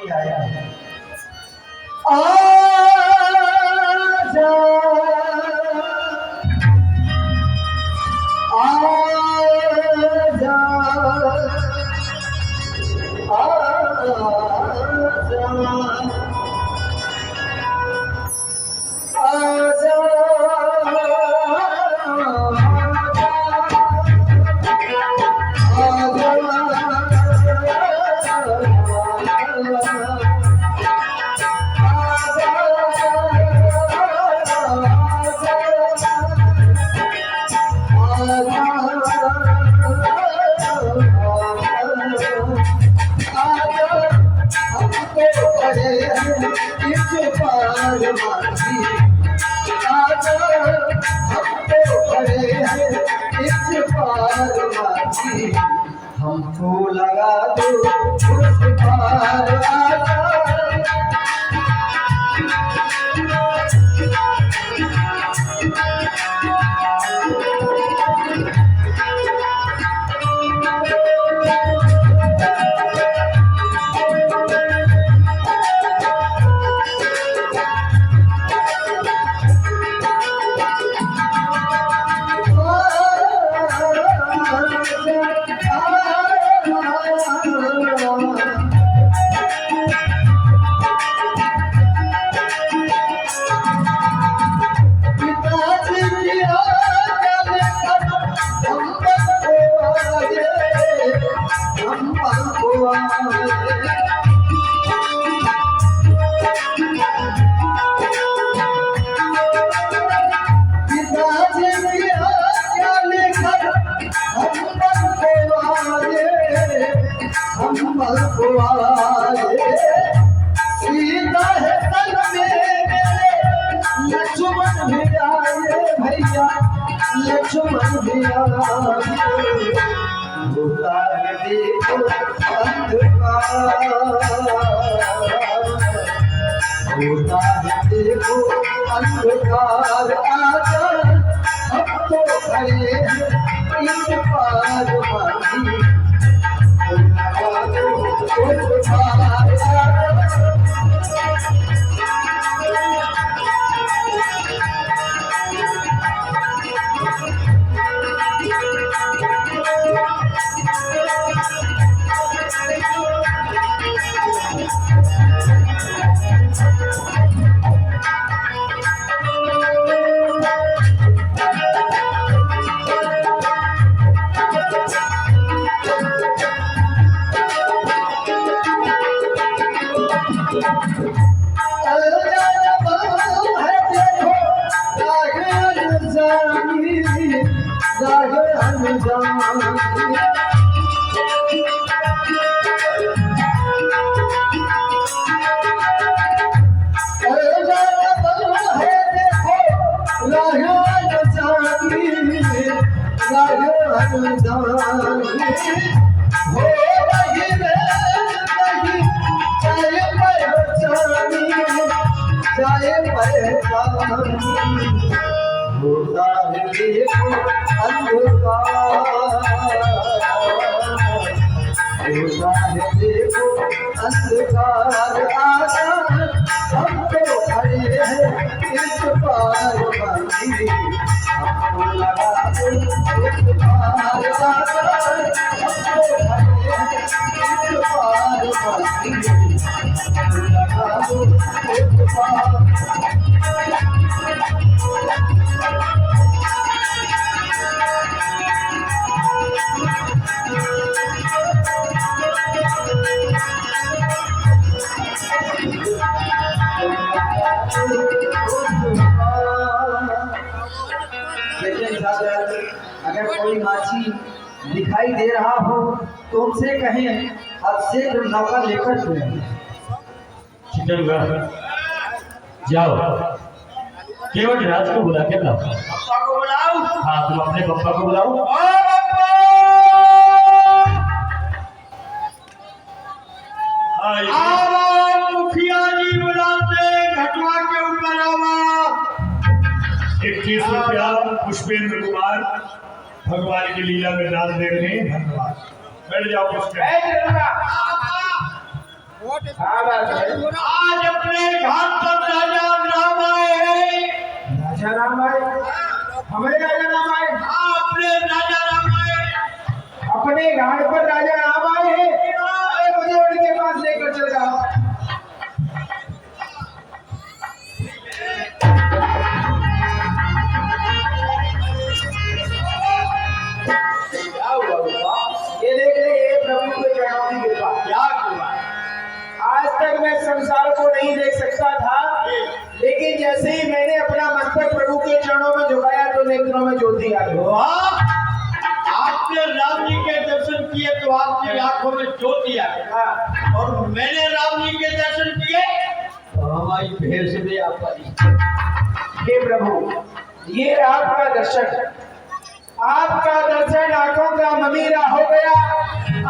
आजा आजा हमको लगा दो उस पार सीता है तन में लक्ष्मण भी आए भैया लक्ष्मण भी आए होता है देखो अंधकार होता है देखो अंधकार आजा हम तो खड़े हैं इस पार मानी अंधकार आजा हम तो खड़े हैं इस पार मानी हमको लगा दो इस पार आजा हम तो खड़े हैं इस पार मानी हमको लगा दो इस पार अगर कोई माछी दिखाई दे रहा हो तो उनसे कहें अब से नौका लेकर चले जाओ केवल राज को बुला के लाओ। पप्पा को बुलाओ। हाँ तुम अपने पप्पा को बुलाओ। मुखिया जी बुलाते घटवा के ऊपर आवा। 21 रुपया पुष्पेंद्र कुमार भगवान की लीला में दान दे रहे हैं। धन्यवाद। बैठ जाओ पुष्पेंद्र। हाँ बात है। आज अपने घाट पर राजा राम आए हैं। राजा राम आए? हमारे राजा राम आए? अपने राजा राम आए। अपने घाट पर राजा राम आए हैं? अरे मुझे उनके पास लेकर चल जाओ। क्या हुआ बाबा? ये देख ले, ये प्रभु के चरणों की कृपा। क्या हुआ? आज तक मैं संसार को नहीं देख सकता था, लेकिन जैसे ही मैंने अपना मस्तक प्रभु के चरणों में झुकाया तो नेत्रों में ज्योति आ गई। वाह! आपने राम जी के दर्शन किए तो आपकी आंखों में ज्योति आ गई। हाँ। और मैंने राम जी के दर्शन किए तो हमारी भेष में आप आई। हे प्रभु, ये आपका दर्शन, आपका दर्शन आंखों का ममीरा हो गया।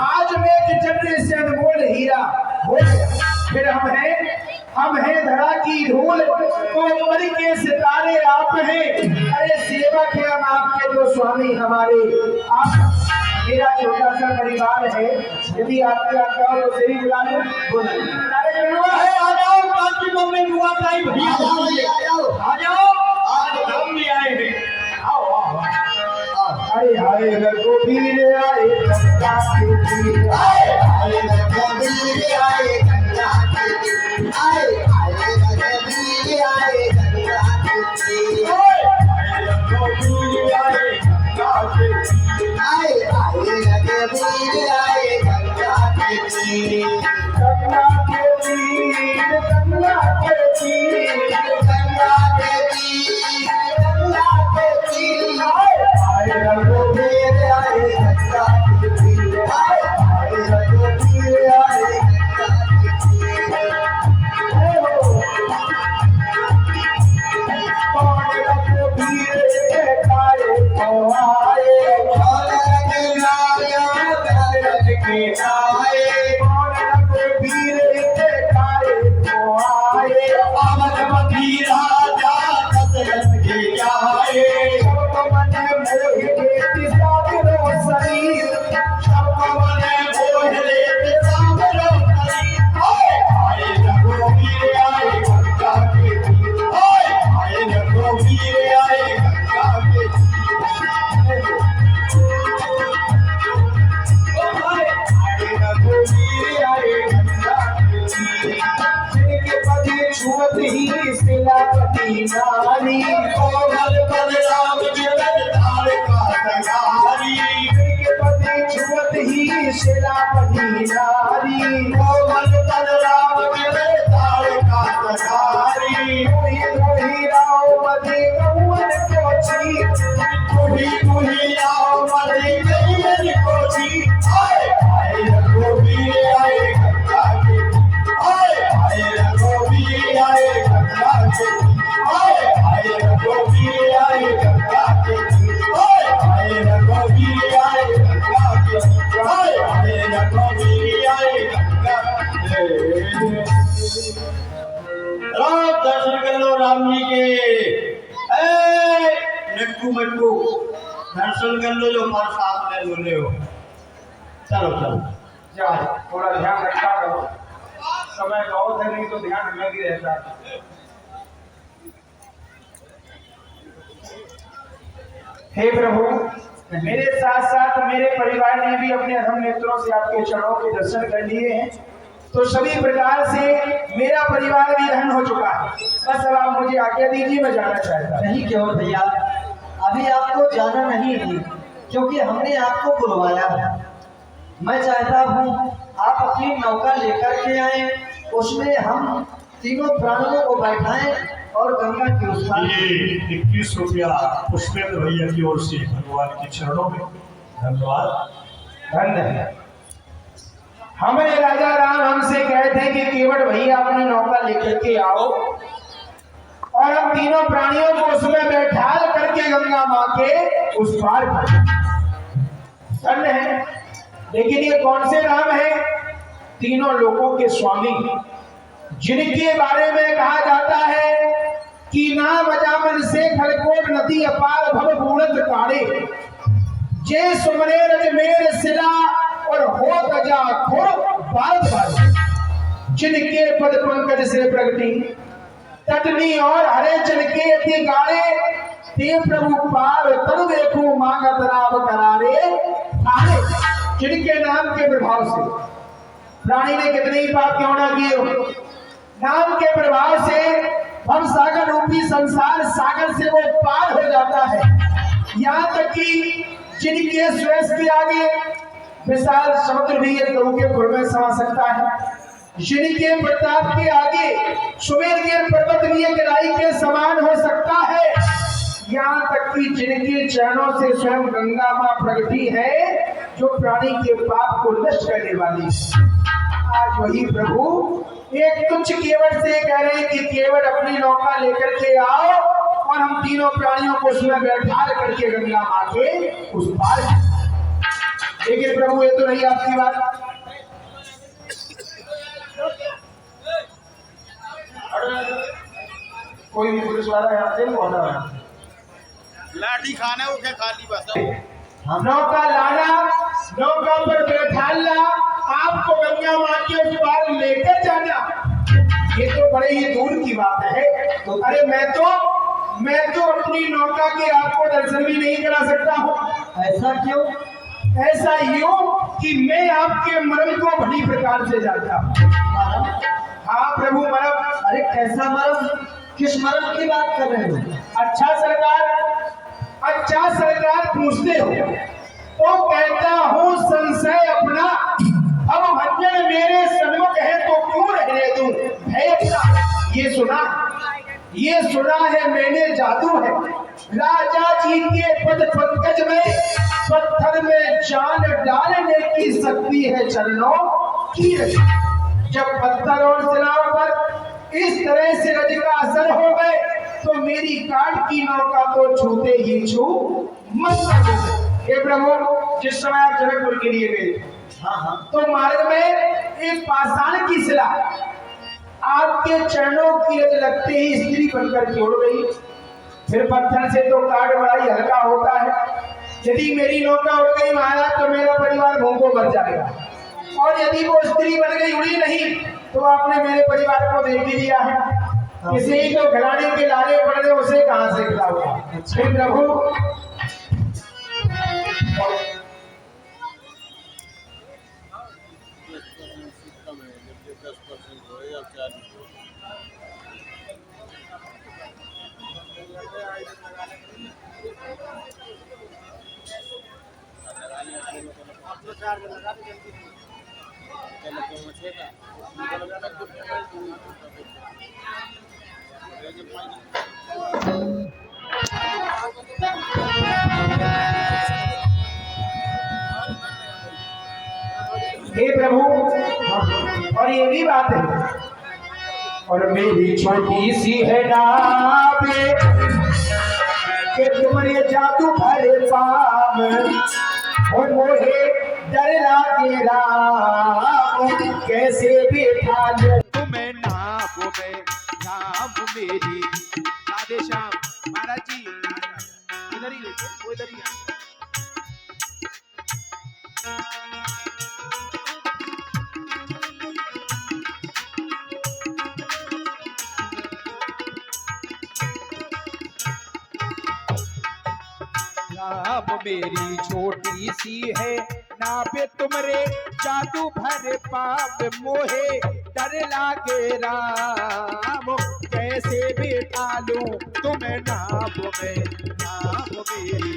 आज मैं किचन से अनमोल हीरा हो गया। फिर हम हैं धरा की धूल, तो ऊपर के सितारे आप हैं। अरे सेवक है हम आपके, तो स्वामी हमारे आप। मेरा छोटा सा परिवार है, यदि आपकी आज्ञा हो तो सही बुला लो। है आ जाओ, काकी मम्मी दुआ ताई भैया आ जाओ। आज राम जी आए हैं। आओ आओ। अरे हाय रघुवीर आए गंगा के तीर, हाय रघुवीर आए गंगा के तीर, हाय रघुवीर आए गंगा के तीर, हाय रघुवीर आए गंगा के तीर, हाय रघुवीर आए गंगा के तीर, गंगा के तीर, गंगा के तीर, गंगा के तीर, गंगा के तीर, हाय रघुवीर आए गंगा के तीर, हाय रघुवीर आए गंगा के तीर। कौन रघुवीर के काए को आए, कौन रघुवीर के आए, कौन रघुवीर के काए को आए, अवधमती राजा दशरथ के आए। सब मन मोहि के सागरो शरीर, सब मन मोह लेत सागरो शरीर। हाय रघुवीर आए गंगा के तीर, हाय रघुवीर आए गंगा के तीर, हाय रघुवीर आए गंगा के तीर। जिनके पति छुअत ही सिलावती नारी, कोमल पद राम जगत धार का तगारी। जिनके पति छुअत ही सिलावती नारी, कोमल पद राम जगत धार का तगारी। रोही रोही रावती कौन कोची, तुही तुही आओ मरी गई कोची। हाय रघुवीर आए गंगा के तीर, हाय रघुवीर आए गंगा के तीर, हाय रघुवीर आए गंगा के तीर, हाय रघुवीर आए गंगा के तीर, हाय रघुवीर आए गंगा के तीर। राम दर्शन कर लो राम जी के। नट्टू मट्टू दर्शन कर लो, जो प्रसाद ले लो ले हो। चलो चलो जाओ, थोड़ा ध्यान रखा करो, समय बहुत है, नहीं तो ध्यान अलग ही रहता है। हे प्रभु, मेरे साथ साथ मेरे परिवार ने भी अपने अधम नेत्रों से आपके चरणों के दर्शन कर लिए हैं, तो सभी प्रकार से मेरा परिवार भी धन हो चुका है। बस अब आप मुझे आज्ञा दीजिए, मैं जाना चाहता हूं। नहीं केवल भैया, अभी आपको जाना नहीं है, क्योंकि हमने आपको बुलवाया है। मैं चाहता हूँ आप अपनी नौका लेकर के आए, उसमें हम तीनों प्राणियों को बैठाएं और गंगा की उस पार। ये 21 रुपया पुष्पेंद्र भैया की ओर से भगवान के चरणों में धन्यवाद। धन्य है। हमारे राजा राम हमसे कहे थे कि केवट भैया अपनी नौका लेकर के आओ और हम तीनों प्राणियों को उसमें बैठाल करके गंगा माँ के उस पार कर। धन्य है। लेकिन ये कौन से राम है? तीनों लोगों के स्वामी, जिनके बारे में कहा जाता है कि नाम अजामन से खलकोट नदी अपार भव बूढ़त काड़े, जय सुमरे रजमेर सिला और हो गजा खुर भारत भाई। जिनके पद पंकज से प्रगति तटनी और हरे चलके अति गाड़े ते प्रभु पार तनु देखो मांगत राम करारे थारे। जिनके नाम के प्रभाव से प्राणी ने कितने ही पाप क्यों ना किए हो, नाम के प्रभाव से हम सागर रूपी संसार सागर से वो पार हो जाता है। यहाँ तक कि जिनके श्रेष्ठ के आगे विशाल समुद्र भी एक गऊ के खुर में समा सकता है, जिनके प्रताप के आगे सुमेर के पर्वत भी एक राई के समान हो सकता है। यहाँ तक कि जिनके चरणों से स्वयं गंगा मां प्रगति है, जो प्राणी के पाप को नष्ट करने वाली। आज वही प्रभु एक तुच्छ केवट से कह रहे हैं कि केवट अपनी नौका लेकर के आओ और हम तीनों प्राणियों को उसमें बैठा करके गंगा मां के उस पार। लेकिन प्रभु ये तो नहीं आपकी बात। कोई भी पुलिस वाला यहाँ से नहीं लाठी खाना वो क्या खाली बस नौका लाना, नौका पर बैठाना, आपको गंगा मां के उस पार लेकर जाना, ये तो बड़े ही दूर की बात है। तो अरे मैं तो अपनी नौका के आपको दर्शन भी नहीं करा सकता हूँ। ऐसा क्यों? ऐसा यूं कि मैं आपके मर्म को बड़ी प्रकार से जानता हूँ। मरम? हाँ प्रभु मर्म। अरे कैसा मरम? किस मरम की बात कर रहे हो? अच्छा सरकार पूछते हो तो कहता हूँ संशय अपना, अब भजन मेरे सन्मुख है तो क्यों रहने दूं भय अपना। ये सुना है मैंने जादू है, राजा जी के पद पंकज में पत्थर में जान डालने की शक्ति है चरणों की। जब पत्थर और शिलाओं पर इस तरह से रज का असर हो गए तो मेरी काट की नौका को छूते ही छू मत कर। हे प्रभु, जिस समय आप जनकपुर के लिए गए तो मार्ग में एक पाषाण की शिला आपके चरणों की रज लगते ही स्त्री बनकर के उड़ गई। फिर पत्थर से तो काट बड़ा ही हल्का होता है। यदि मेरी नौका उड़ गई महाराज तो मेरा परिवार भूखों मर जाएगा, और यदि वो स्त्री बन गई उड़ी नहीं तो आपने मेरे परिवार को दे भी दिया है। इसे ही तो खिलाने के लाले पड़ रहे, उसे कहां से खिलाऊंगा। फिर प्रभु हे प्रभु, और ये भी बात है, और मेरी छोटी सी है नावे कि तुम्हारे जादू भरे पाम और मोहे डर लागे राम, कैसे बैठा लो तुम्हें नाम में नाम मेरी राधे श्याम। महाराज जी इधर ही लेके वो इधर ही नाम मेरी छोटी सी है ना पे तुमरे जादू भरे पाप मोहे डर लागे राम, कैसे बैठा लूं तुम्हें नाम में नाम मेरी।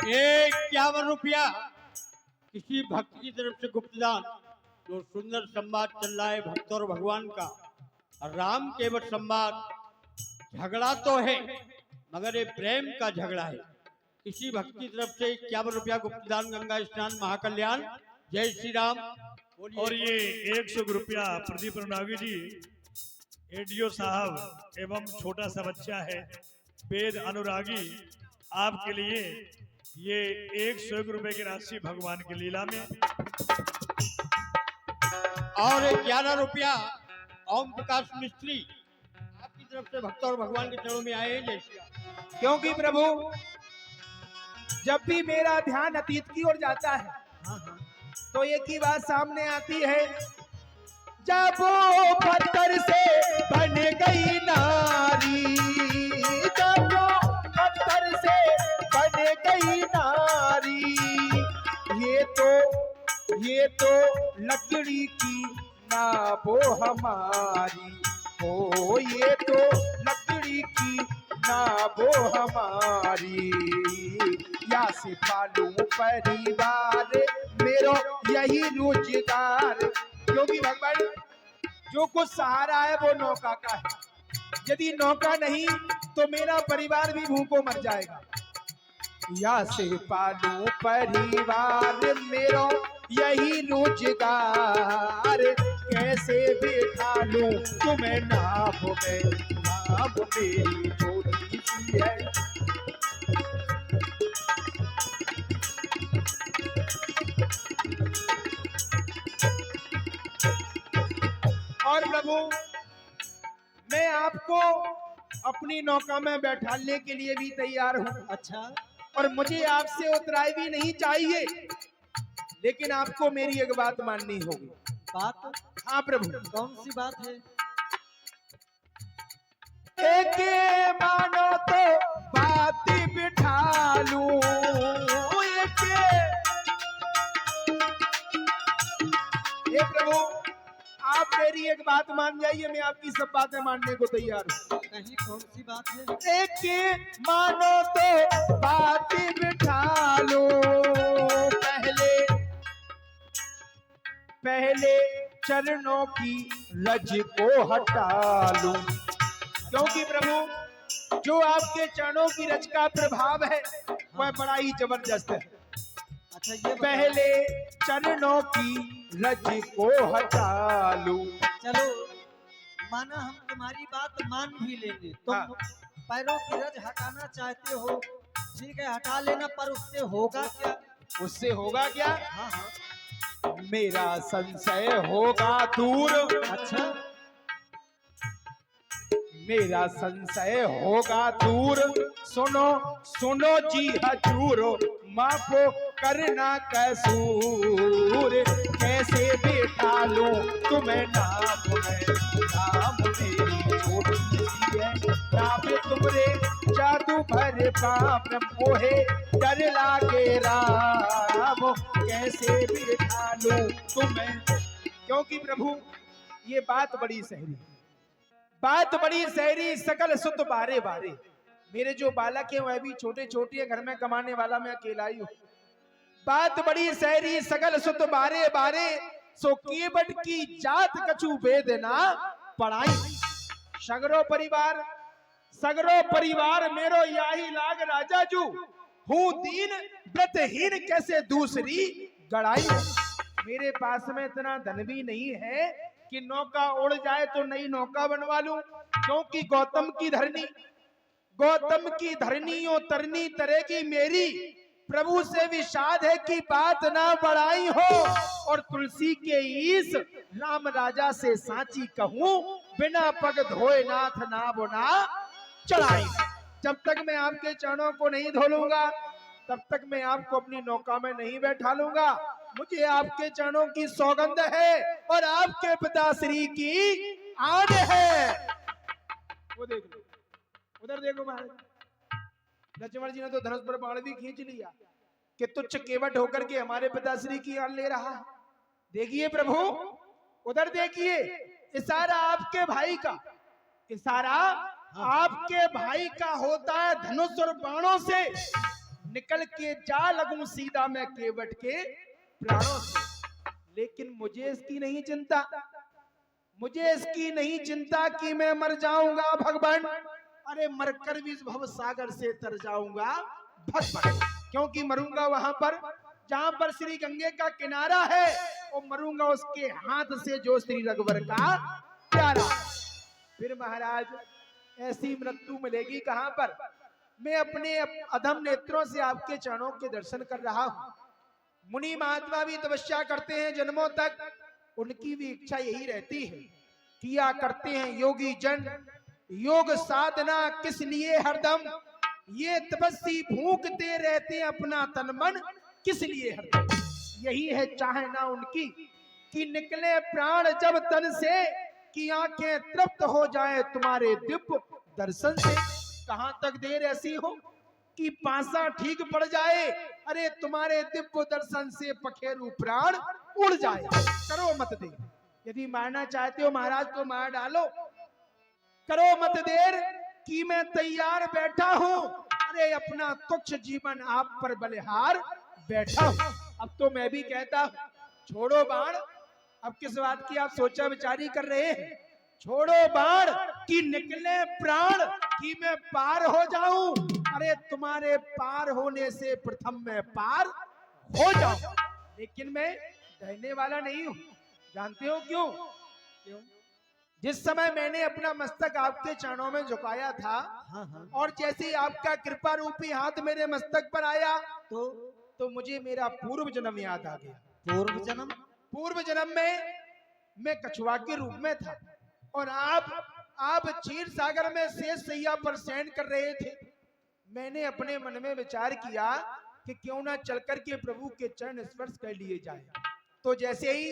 ₹51 किसी भक्त की तरफ से गुप्तदान। जो सुंदर संवाद चल रहा है भक्त और भगवान का, राम केवट संवाद। झगड़ा तो है मगर ये प्रेम का झगड़ा है। किसी भक्त की तरफ से ₹51 गुप्तदान, गंगा स्नान महाकल्याण। जय श्री राम। और ये ₹100 प्रदीप रनावी जी एडीओ साहब एवं छोटा सा बच्चा है वेद अनुरागी, आपके लिए ये ₹100 की राशि भगवान की लीला में। और ₹11 ओम प्रकाश मिस्त्री आपकी तरफ से भक्त और भगवान के चरणों में आए हैं। जय श्री राम। क्योंकि प्रभु जब भी मेरा ध्यान अतीत की ओर जाता है हाँ हाँ तो एक ही बात सामने आती है, जब वो पत्थर से बन गई नारी, जब वो पत्थर से बन गई नारी, ये तो लकड़ी की नाबो हमारी, ओ ये तो लकड़ी की नाबो हमारी, या से पालू परिवार मेरो यही रोजगार। क्योंकि भगवान जो कुछ सहारा है वो नौका का है, यदि नौका नहीं तो मेरा परिवार भी भूखों मर जाएगा। या से पालू परिवार मेरो यही रोजगार, कैसे बिठा लूं तुम्हें नाभ में, नाभ मेरी छोटी सी है। और प्रभु मैं आपको अपनी नौका में बैठाने के लिए भी तैयार हूं, अच्छा और मुझे आपसे उतराई भी नहीं चाहिए, लेकिन आपको मेरी एक बात माननी होगी। बात हाँ प्रभु। कौन सी बात है? एक मानो तो बात बिठा लूं, ये प्रभु आप मेरी एक बात मान जाइए, मैं आपकी सब बातें मानने को तैयार हूँ। कहीं कौन सी बात है? एक मानो तो बात बिठा लो, पहले चरणों की रज को हटा लूं। क्योंकि प्रभु जो आपके चरणों की रज का प्रभाव है वह बड़ा ही जबरदस्त है। अच्छा ये पहले चरणों की रज को हटा लूं। चलो माना हम तुम्हारी बात मान भी लेंगे, तुम हाँ। पैरों की रज हटाना चाहते हो, ठीक है हटा लेना, पर उससे होगा क्या? उससे होगा क्या? हाँ हाँ मेरा संशय होगा दूर, अच्छा मेरा संशय होगा दूर, सुनो सुनो जी हजूर, माफो करना कसूर, कैसे बिठा लूं तुम्हें नाम में, नाम मेरी छोटी सी है, नाम तुमरे जादू भर पाप मोहे डर लागे राम, कैसे बिठा लूं तुम्हें। क्योंकि प्रभु ये बात बड़ी सहरी, बात बड़ी सहरी, सकल सुत बारे बारे। मेरे जो बालक हैं वह भी छोटे छोटे हैं, घर में कमाने वाला मैं अकेला ही हूँ। बात बड़ी सहरी, सकल सुत बारे बारे, सो केवट की जात कछु वेदना पढ़ाई। सगरो परिवार मेरो याही लाग राजा जू, हूँ दीन व्रतहीन कैसे दूसरी गड़ाई। मेरे पास में इतना धन भी नहीं है कि नौका उड़ जाए तो नई नौका बनवा लूं, क्योंकि गौतम की धरनी ओ तरनी तरेगी मेरी, प्रभु से विषाद है कि बात ना बढ़ाई हो, और तुलसी के ईस राम राजा से सांची कहूं, बिना पग धोए नाथ ना बोना चढ़ाई। जब तक मैं आपके चरणों को नहीं धो लूंगा तब तक मैं आपको अपनी नौका में नहीं बैठा लूंगा। मुझे आपके चरणों की सौगंध है और आपके पिताश्री की आन है। वो देख लो, उधर देखो महाराज, लक्ष्मण जी ने तो धनुष पर बाण भी खींच लिया कि तुच्छ केवट होकर के हमारे पिताश्री की आन ले रहा है। देखिए प्रभु, उधर देखिए, इशारा आपके भाई का, इशारा आपके भाई का होता है धनुष और बाणों से, निकल के जा लगूं सीधा मैं केवट के प्राणों से। लेकिन मुझे इसकी नहीं चिंता, मुझे इसकी नहीं चिंता कि मैं मर जाऊंगा भगवान, अरे मरकर भी इस भव सागर से तर जाऊंगा भगवान, क्योंकि मरूंगा वहां पर जहां पर श्री गंगे का किनारा है, और मरूंगा उसके हाथ से जो श्री रघुवर का प्यारा। फिर महाराज ऐसी मृत्यु मिलेगी कहां पर? मैं अपने अधम नेत्रों से आपके चरणों के दर्शन कर रहा हूं। मुनि महात्मा भी तपस्या करते हैं जन्मों तक, उनकी भी इच्छा यही रहती है, किया करते हैं योगी जन योग साधना किस लिए हरदम, ये तपस्वी भूखते रहते अपना तन मन किस लिए हरदम। यही है चाहना उनकी कि निकले प्राण जब तन से, कि आंखें तृप्त हो जाए तुम्हारे दिव्य दर्शन से। कहां तक देर ऐसी हो कि पासा ठीक पड़ जाए, अरे तुम्हारे दिव्य दर्शन से पखेरु प्राण उड़ जाए। करो मत देर, यदि मारना चाहते हो महाराज तो मार डालो, करो मत देर कि मैं तैयार बैठा हूं। अरे अपना तुच्छ जीवन आप पर बलिहार बैठा हूं। अब तो मैं भी कहता हूं छोड़ो बाण, अब किस बात की आप सोचा विचारी कर रहे हैं। छोड़ो बाण कि निकले प्राण, कि मैं पार हो जाऊं। अरे तुम्हारे पार होने से प्रथम मैं पार हो जाऊं, लेकिन मैं डरने वाला नहीं हूं। जानते हो क्यों? क्यों? जिस समय मैंने अपना मस्तक आपके चरणों में झुकाया था, और जैसे ही आपका कृपा रूपी हाथ मेरे मस्तक पर आया तो मुझे मेरा पूर्व जन्म याद आ गया। पूर्व जन्म में मैं कछुआ के रूप में था, और आप क्षीर सागर में शेष सैया पर शयन कर रहे थे। मैंने अपने मन में विचार किया कि क्यों ना चलकर के प्रभु के चरण स्पर्श कर लिए जाए। तो जैसे ही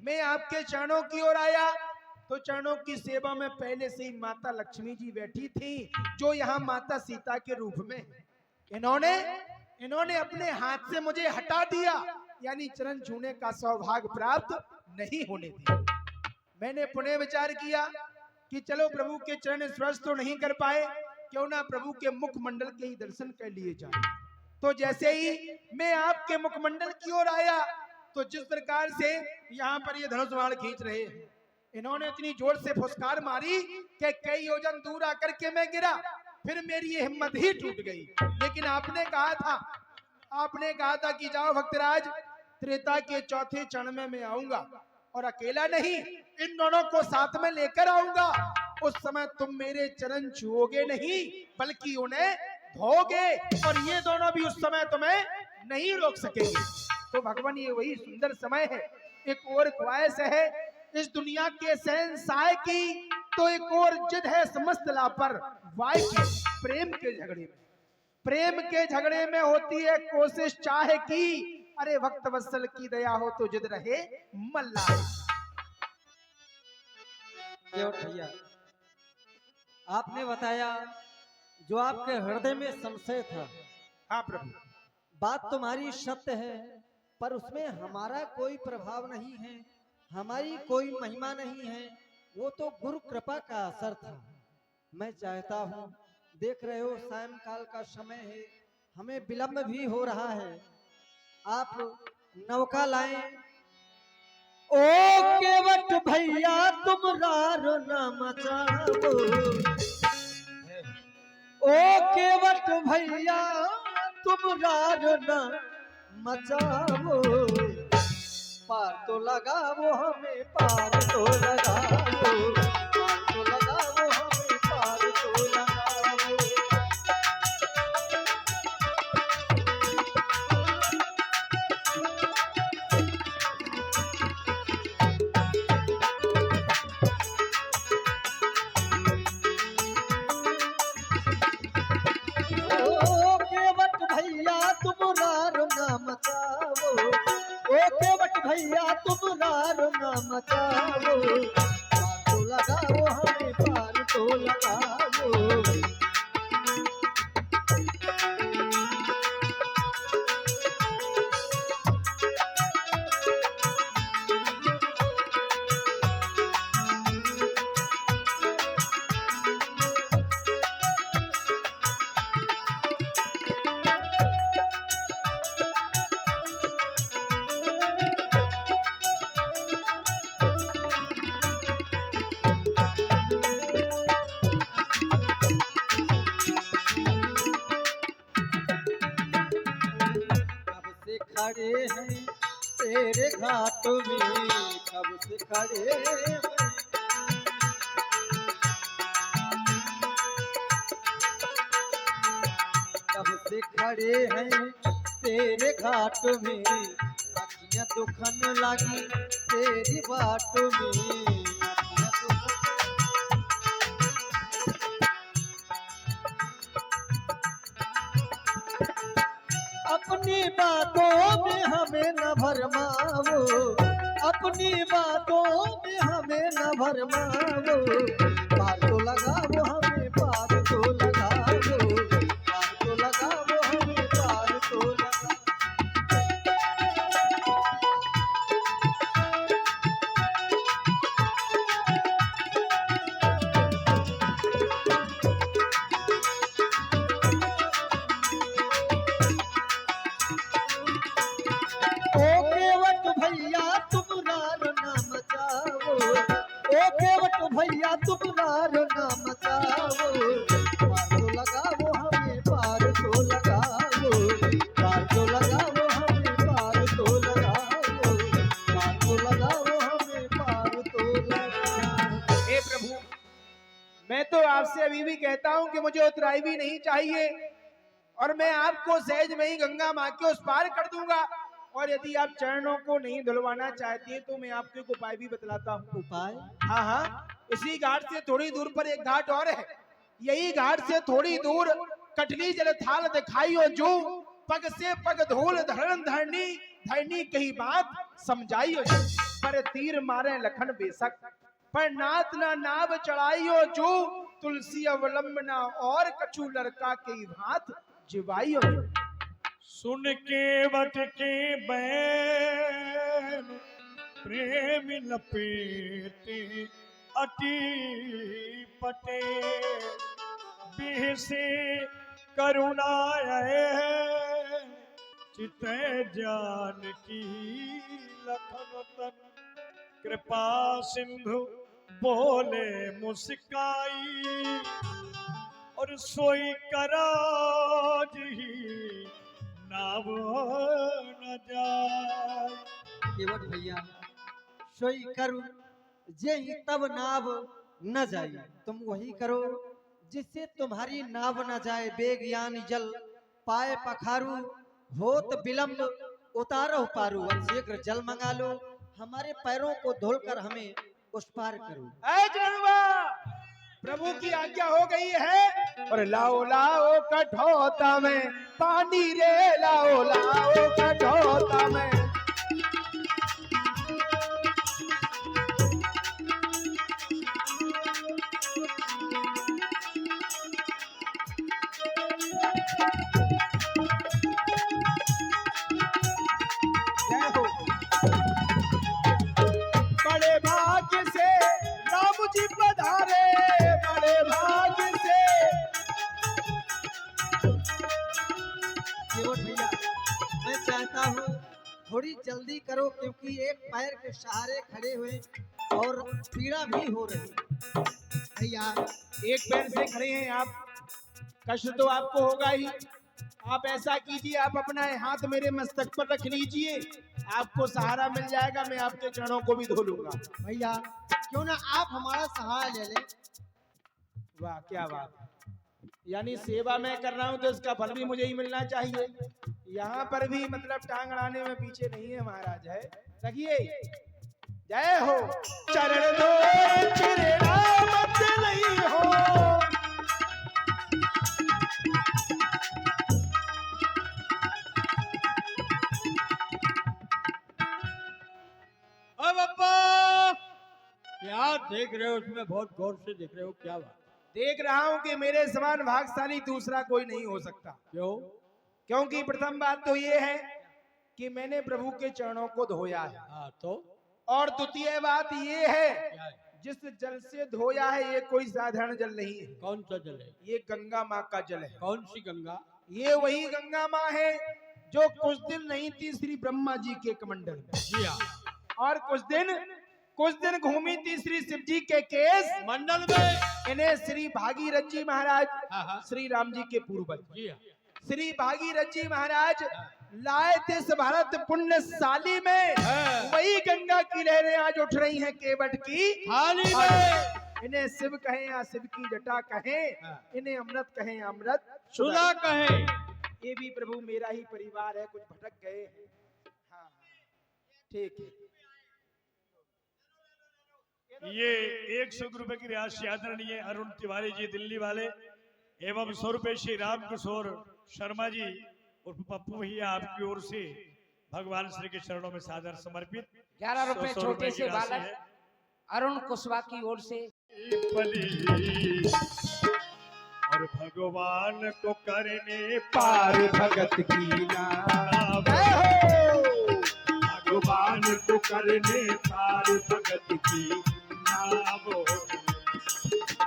मैं आपके चरणों की ओर आया तो चरणों की सेवा में पहले से ही माता लक्ष्मी जी बैठी थी, जो यहाँ माता सीता के रूप में। इन्होंने अपने हाथ से मुझे हटा दिया, यानी चरण छूने का सौभाग्य प्राप्त नहीं होने दिया। मैंने पुनः विचार किया कि चलो प्रभु के चरण स्पर्श तो नहीं कर पाए, क्यों ना प्रभु के मुखमंडल के ही दर्शन कर लिए जाए। तो जैसे ही मैं आपके मुखमंडल की ओर आया तो जिस प्रकार से यहाँ पर ये धनुष बाण खींच रहे हैं, इन्होंने इतनी जोर से फुसकार मारी कि कई योजन दूर आकर के मैं गिरा। फिर मेरी ये हिम्मत ही टूट गई। लेकिन आपने कहा था कि जाओ भक्तराज, त्रेता के चौथे चरण में मैं आऊंगा, और अकेला नहीं, इन दोनों को साथ में लेकर आऊंगा। उस समय तुम मेरे चरण छुओगे नहीं बल्कि उन्हें धोगे, और ये दोनों भी उस समय तुम्हें नहीं रोक सकेंगे। तो भगवान ये वही सुंदर समय है। एक और ख्वाहिश है इस दुनिया के शहंशाह की, तो एक और जिद है समस्त लापरवाह की। प्रेम के झगड़े में होती है कोशिश चाहे की, अरे भक्त वत्सल की दया हो तो जिद रहे मल्ला। भैया आपने बताया जो आपके हृदय में संशय था। हाँ प्रभु, बात तुम्हारी सत्य है, पर उसमें हमारा कोई प्रभाव नहीं है, हमारी कोई महिमा नहीं है, वो तो गुरु कृपा का असर था। मैं चाहता हूँ, देख रहे हो सायंकाल का समय है, हमें विलंब भी हो रहा है, आप नौका लाएं। ओ केवट भैया तुम रार न मचाओ, ओ केवट भैया तुम रार न मचाओ, पार तो लगाओ हमें, पार तो लगाओ, पार तो लगाओ हमें, पार तो लगाओ। ओ केवट भैया तुम रार न मचाओ, ओ केवट भैया तुम रार न मचाओ, पार तो लगाओ हमें, पार तो लगाओ। खड़े हैं तेरे घाट में, कब से खड़े हैं, कब से खड़े हैं तेरे घाट में, अखियां दुखन लगी तेरी बाट में, अखियां दुखन अपनी बातों में हमें न भरमावो, अपनी बातों में हमें न भरमावो, पार तो लगावो हमें, पार तो लगावो, पार तो लगावो हमें, पार तो लगावो। ओ केवट भैया तुम नार ना मचाओ, ओ केवट भैया तुम नार ना मचाओ, पार तो लगाओ हमें, पार तो लगाओ, पार तो लगाओ हमें, पार तो लगाओ, पार तो लगाओ हमें, पार तो लगाओ। हे प्रभु, मैं तो आपसे अभी भी कहता हूं कि मुझे उतराई भी नहीं चाहिए, और मैं आपको सहज में ही गंगा माँ के उस पार कर दूंगा। और यदि आप चरणों को नहीं धुलवाना चाहती हैं तो मैं आपको एक उपाय भी बतलाता हूँ। उपाय? हाँ हाँ, इसी घाट से थोड़ी दूर पर एक घाट और है। यही घाट से थोड़ी दूर कटली जल थाल दिखाई हो जो, पग से पग धूल धरण धरनी, धरनी कही बात समझाई हो जो। पर तीर मारे लखन बेशक, पर नाथ ना नाव चढ़ाई हो जो, तुलसी अवलंबना और कछु लड़का के भात जिवाई हो जो। सुन के वट के बैन प्रेम लपेटे अटी पटे, बिह से करुणाए चित जान की लखन तन, कृपा सिंधु बोले मुस्काई, और सोई कराज ही नाव न जाए। केवट भैया सोई करो जेहि तब नाव न जाए, तुम वही करो जिससे तुम्हारी नाव न जाए। बेग यानी जल पाए पखारू, होत विलंब उतारो पारू। अब शीघ्र जल मंगा लो, हमारे पैरों को धोलकर हमें उस पार करो। ऐ जनवा, प्रभु की आज्ञा हो गई है, और लाओ लाओ कठोता में पानी रे, लाओ लाओ कठोता में। जय हो। बड़े भाग्य से राम जी पधारे, बड़े भाग्य से। केवट भैया मैं चाहता हूँ थोड़ी जल्दी करो, क्योंकि एक पैर के सहारे खड़े हुए और पीड़ा भी हो रही। भैया एक पैर से खड़े हैं आप, कष्ट तो आपको होगा ही। आप ऐसा कीजिए, आप अपना हाथ मेरे मस्तक पर रख लीजिए, आपको सहारा मिल जाएगा। मैं आपके चरणों को भी धो लूंगा। भैया क्यों ना आप हमारा सहारा ले लें। वाह क्या बात, यानी सेवा मैं कर रहा हूं तो इसका फल भी मुझे ही मिलना चाहिए। यहाँ पर भी मतलब टांग अड़ाने में पीछे नहीं है महाराज। है रखिए, जय हो। चरण दो चिरेड़ा मत नहीं हो, अब अब्बा क्या देख रहे हो उसमें, बहुत गौर से देख रहे हो, क्या बात? देख रहा हूं कि मेरे समान भाग्यशाली दूसरा कोई नहीं हो सकता। क्यों? क्योंकि प्रथम बात तो ये है कि मैंने प्रभु के चरणों को धोया है, हाँ तो और द्वितीय बात ये है क्या है? जिस जल से धोया है ये कोई साधारण जल नहीं है, कौन सा जल है? ये गंगा माँ का जल है। कौन सी गंगा? ये वही गंगा माँ है जो कुछ दिन नहीं थी श्री ब्रह्मा जी के कमंडल में, जी हाँ, और कुछ दिन घूमी थी श्री शिव जी के केस मंडल में। इन्हें श्री भागीरथ जी महाराज, हाँ हाँ, श्री राम जी के पूर्वज जी हाँ, श्री भागीरथ जी महाराज लाए थे इस भारत पुण्यशाली में। हाँ। वही गंगा की लहरें आज उठ रही हैं केवट की थाली में। इन्हें शिव कहें या शिव की जटा कहें, हाँ। इन्हें अमृत कहें अमृत सुधा कहे। ये भी प्रभु मेरा ही परिवार है, कुछ भटक गए हैं। हाँ ठीक है। ये 100 रुपए की राशि आदरणीय अरुण तिवारी जी दिल्ली वाले एवं 100 रुपए श्री राम किशोर शर्मा जी उर्फ पप्पू भैया आपकी ओर से भगवान श्री के चरणों में सादर समर्पित 11 रुपए 100 छोटे की से राशि बालक है। अरुण कुशवाहा की ओर से पली और भगवान को करने पार भगत की नाम भगवान को करने पार भगत की नाम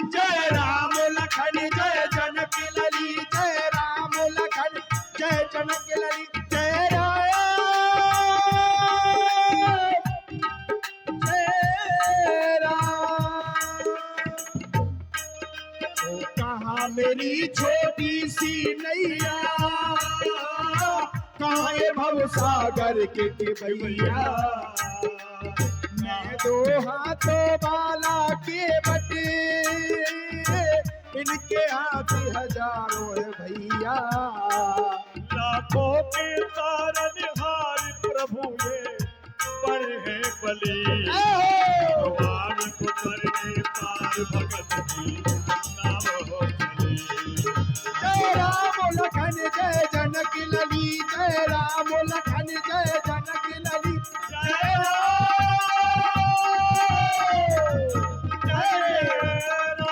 जय राम लखन जय जनक लली जय राम लखन जय जनक लली जय राम जय राम। ओ कहाँ मेरी छोटी सी नैया, कहाँ ये भव सागर के भैया, मैं दो हाथों वाला के बटे, इनके हाथ हजारों है भैया। लाखों के तारनहार प्रभु ये बड़े हैं बली भगवान को करने पार भगत की नाम हो चली। जय राम लखन जय जनक लली जय राम लखन जय जनक लली जय राम जय राम।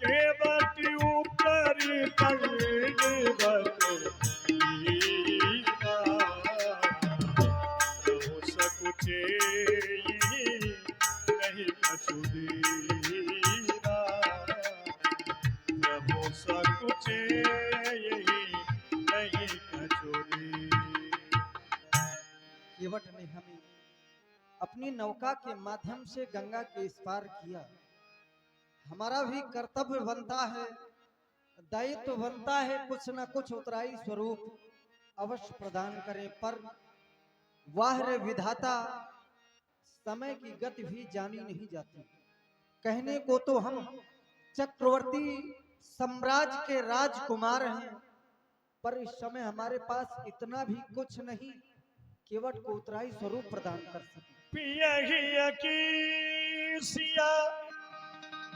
केवट ऊपर सकुचे नहीं कछु दीरा प्रभु सकुचे यही नहीं कछु केवट ने हमें अपनी नौका के माध्यम से गंगा के इस पार किया। हमारा भी कर्तव्य बनता है, दायित्व बनता है, कुछ न कुछ उतराई स्वरूप अवश्य प्रदान करें। पर वाह रे विधाता, समय की गति भी जानी नहीं जाती। कहने को तो हम चक्रवर्ती साम्राज्य के राजकुमार हैं, पर इस समय हमारे पास इतना भी कुछ नहीं केवट को उतराई स्वरूप प्रदान कर सके। पियहिया की सिया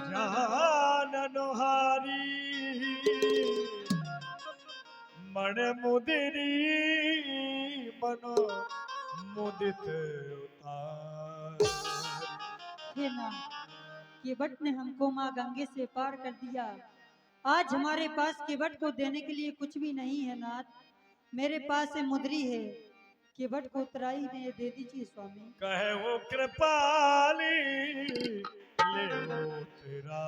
जान नोहारी मन मुदिरी मनो मुदित उतार। हे नाथ, केवट ने हमको माँ गंगे से पार कर दिया। आज हमारे पास केवट को देने के लिए कुछ भी नहीं है नाथ। मेरे पास ये मुद्री है, केवट को उतराई ने दे दीजिए स्वामी। कहे वो कृपाली ले लो तेरा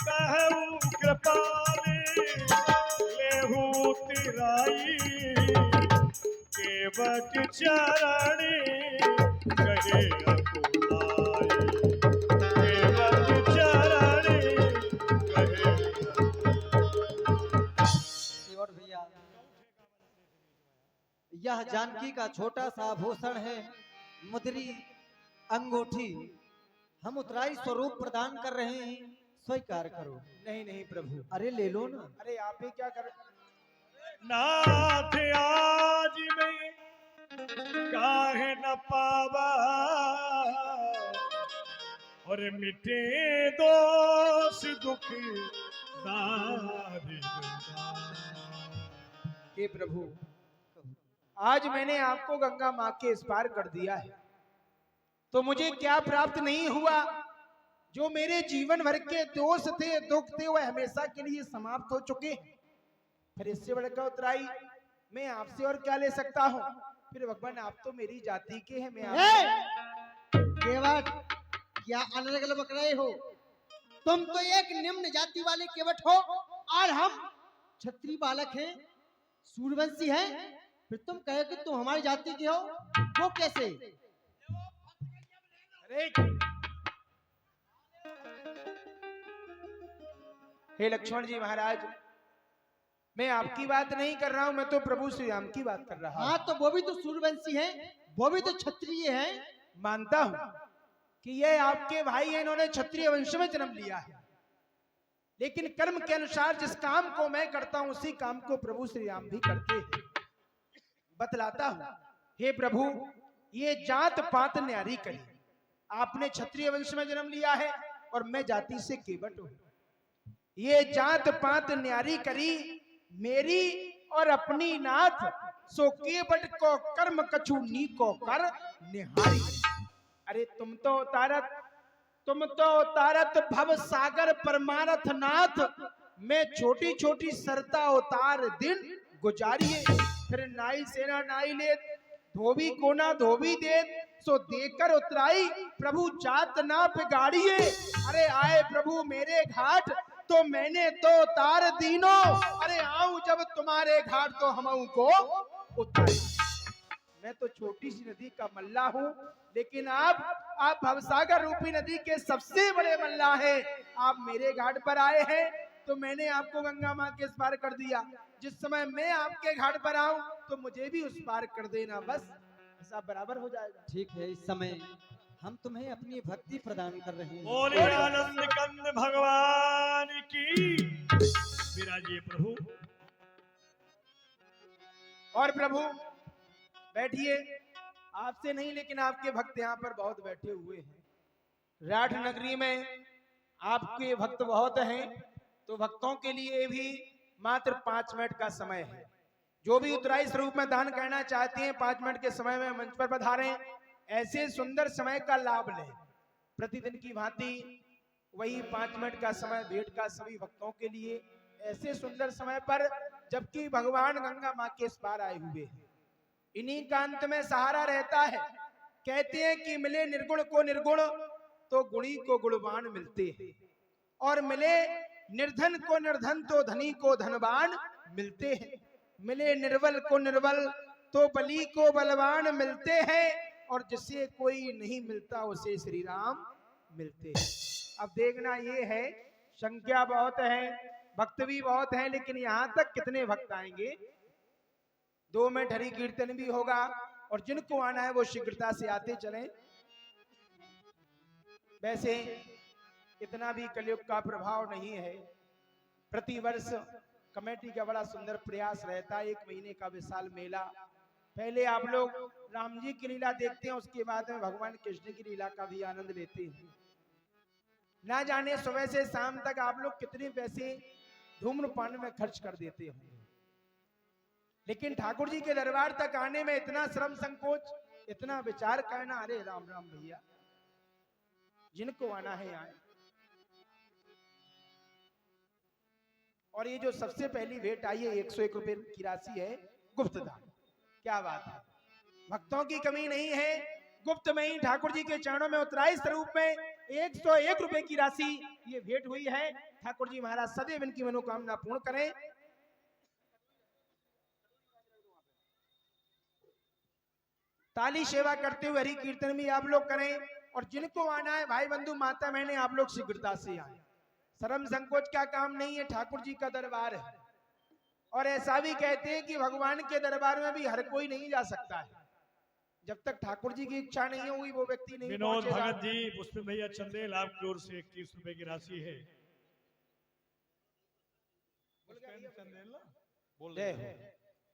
कहे वो कृपाली ले हो तेराई केवट चरणी कहे अकुलाई केवट चरणी कहे केवट भैया, यह जानकी का छोटा सा आभूषण है, मुद्री अंगूठी हम उतराई स्वरूप प्रदान कर रहे हैं, स्वीकार करो। नहीं नहीं प्रभु, अरे ले लो ना। अरे आप ही क्या कर नाथ आज में काहे न पावा और मिटे दोष दुख सारी हे प्रभु, आज मैंने आपको गंगा माँ के इस पार कर दिया है, तो मुझे क्या प्राप्त नहीं हुआ? जो मेरे जीवन भर के दोष थे, दुख थे, वह हमेशा के लिए समाप्त हो चुके हैं। फिर इससे बढ़कर उतराई मैं आपसे और क्या ले सकता हूँ? फिर भगवान आप तो मेरी जाति के हैं, मैं केवट, क्या अलग बक रहे हो? तुम तो एक निम्न जाति वाले केवट हो और हम क्षत्रिय बालक हैं, सूर्यवंशी हैं। फिर तुम कहे कि तुम हमारी जाति के हो, वो कैसे? अरे हे लक्ष्मण जी महाराज, मैं आपकी बात नहीं कर रहा हूं, मैं तो प्रभु श्री राम की बात कर रहा हूं। हाँ, तो वो भी तो सूर्यवंशी हैं, वो भी तो क्षत्रिय हैं। मानता हूं कि ये आपके भाई हैं, इन्होंने क्षत्रिय वंश में जन्म लिया है, लेकिन कर्म के अनुसार जिस काम को मैं करता हूं उसी काम को प्रभु श्री राम भी करते हैं। बतलाता हूं। हे प्रभु, ये जात पात न्यारी करी। आपने क्षत्रिय वंश में जन्म लिया है और मैं जाति से केवट हूं। ये जात पात न्यारी करी मेरी और अपनी नाथ, सो केवट को कर्म कछु नी को कर निहारी। अरे तुम तो उतारत भव सागर परमारथ नाथ, मैं छोटी छोटी सरता उतार दिन गुजारिए। फिर नाई सेना नाई ले, धोबी कोना धोबी दे, सो देकर उतराई प्रभु जात ना बिगाड़िए। अरे आए प्रभु मेरे घाट, तो मैंने तो उतार दीनो। अरे आऊं जब तुम्हारे घाट, तो हम को उतारी। मैं तो छोटी सी नदी का मल्ला हूं, लेकिन आप भवसागर रूपी नदी के सबसे बड़े मल्ला हैं। आप मेरे घाट पर आए हैं तो मैंने आपको गंगा मां के इस पार कर दिया। जिस समय मैं आपके घाट पर आऊं तो मुझे भी उस पार कर देना, बस ऐसा बराबर हो जाएगा। ठीक है, इस समय हम तुम्हें अपनी भक्ति प्रदान कर रहे हैं। बोले आनंद कंद भगवान की। विराजिए प्रभु। और प्रभु बैठिए। आपसे नहीं, लेकिन आपके भक्त यहाँ पर बहुत बैठे हुए हैं। राठ नगरी में आपके भक्त बहुत हैं, तो भक्तों के लिए भी मात्र 5 मिनट का समय है। जो भी उत्तराई स्वरूप में दान करना चाहते हैं 5 मिनट के समय में मंच पर पधारें। ऐसे सुंदर समय का लाभ लें। प्रतिदिन की भांति वही 5 मिनट का समय भेंट का सभी भक्तों के लिए, ऐसे सुंदर समय पर जबकि भगवान गंगा मां के इस पार आए हुए हैं। इन्हीं का अंत में सहारा रहता है। कहते हैं कि मिले निर्गुण को निर्गुण, तो गुणी को गुणवान मिलते हैं, और मिले निर्धन को निर्धन, तो धनी को धनवान मिलते हैं। मिले निर्बल को निर्बल, तो बली को बलवान मिलते हैं, और जिसे कोई नहीं मिलता उसे श्री राम मिलते हैं। अब देखना ये है, संख्या बहुत है, भक्त भी बहुत हैं, लेकिन यहाँ तक कितने भक्त आएंगे। 2 मिनट हरि कीर्तन भी होगा, और जिनको आना है वो शीघ्रता से आते चलें। वैसे इतना भी कलयुग का प्रभाव नहीं है। प्रतिवर्ष कमेटी का बड़ा सुंदर प्रयास रहता है, 1 महीने का विशाल मेला। पहले आप लोग राम जी की लीला देखते हैं, उसके बाद में भगवान कृष्ण की लीला का भी आनंद लेते हैं। ना जाने सुबह से शाम तक आप लोग कितने पैसे धूम्रपान में खर्च कर देते होंगे, लेकिन ठाकुर जी के दरबार तक आने में इतना श्रम संकोच, इतना विचार करना। अरे राम राम भैया, जिनको आना है आए। और ये जो सबसे पहली भेंट आई है 101 रुपए की राशि है, गुप्त दान। क्या बात है, भक्तों की कमी नहीं है। गुप्त में ही ठाकुर जी के चरणों में उत्तराई स्वरूप में 101 रुपए की राशि ये भेंट हुई है। ठाकुर जी महाराज सदैव इनकी मनोकामना पूर्ण करें। ताली सेवा करते हुए हरि कीर्तन भी आप लोग करें, और जिनको आना है भाई बंधु माता बहने, आप लोग शीघ्रता से आए। शर्म संकोच का काम नहीं है, ठाकुर जी का दरबार है। और ऐसा भी कहते हैं कि भगवान के दरबार में भी हर कोई नहीं जा सकता है, जब तक ठाकुर जी की इच्छा नहीं होगी वो व्यक्ति नहीं विनोद पहुंचेगा। भगत जी, पुष्प भैया चंदेल आपकी ओर से 31 रुपए की राशि है। चंदेल ना बोल जय हो।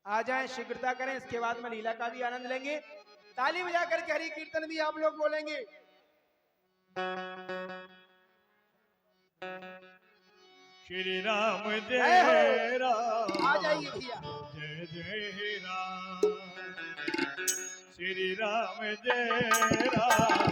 आ जाए, शीघ्रता करें, इसके बाद में लीला का भी आनंद लेंगे। ताली बजा करके हरि कीर्तन भी आप लोग बोलेंगे। श्री राम जय राम, आ जाइए भैया। जय जय राम, श्री राम जय राम।